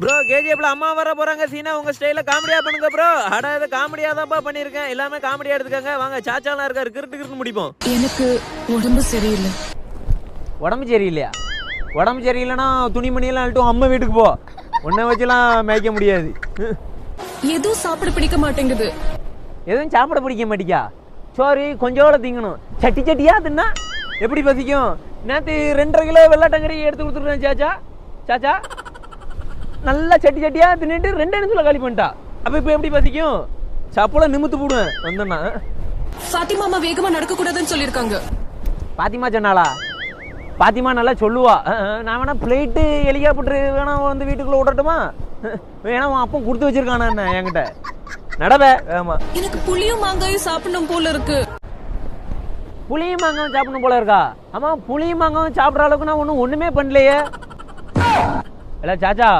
Bro கேஜிஎஃப்ல அம்மா வர போறாங்க சீனா உங்க ஸ்டைல காமெடியா பண்ணுங்க ப்ரோ. அட இத காமெடியா தான்ப்பா பண்ணிருக்கேன். எல்லாமே காமெடியா எடுத்துக்கங்க. வாங்க சாச்சாலாம் இருக்காரு கிறுட்டு முடிப்போம். எனக்கு உடம்பு சரியில்லை. உடம்பு சரியில்லையா? உடம்பு சரியில்லைன்னா துணிமணியெல்லாம் அழுட்டும் அம்மா வீட்டுக்கு போ. உன்னை வச்சுலாம் மேய்க்க முடியாது. எதுவும் சாப்பிட பிடிக்க மாட்டேங்குது. எதுவும் சாப்பிட பிடிக்க மாட்டிக்கா? சோறு கொஞ்சோட திங்கணும். சட்டி சட்டியா தின்னா எப்படி பசிக்கும்? நேற்று 2.5 கிலோ வெள்ளாட்டங்கறி எடுத்து கொடுத்துருக்கேன் சாச்சா. சாச்சா நல்லா சட்டி சட்டியா தின்னுட்டு 2 நிமிஷத்துல காலி பண்ணிட்டா. அப்ப இப்ப எப்படி பசிக்கும்? சாப்பிட நிமித்து போடுவேன் வந்தேன்னா. ஃபாத்திமா அம்மா வேகமா நடக்க கூடாதுன்னு சொல்லிருக்காங்க. பாத்திமா சொன்னாளா? பாத்திமா நல்லா சொல்லுவா. நான் வேணா பிளேட்டு ஹெலிகாப்டர் வேணா வந்து வீட்டுக்குள்ள விடட்டுமா? வேணா அப்போ கொடுத்து வச்சிருக்கானா என்ன என்கிட்ட? நடவே ஆமா. எனக்கு புளியும் மாங்காயும் சாப்பிடணும் போல இருக்கு. புளியும் மாங்காயும் சாப்பிடணும் போல இருக்கா? ஆமா புளியும் மாங்காயும் சாப்பிட்ற அளவுக்கு நான் ஒண்ணுமே பண்ணலையே. இல்ல சாச்சா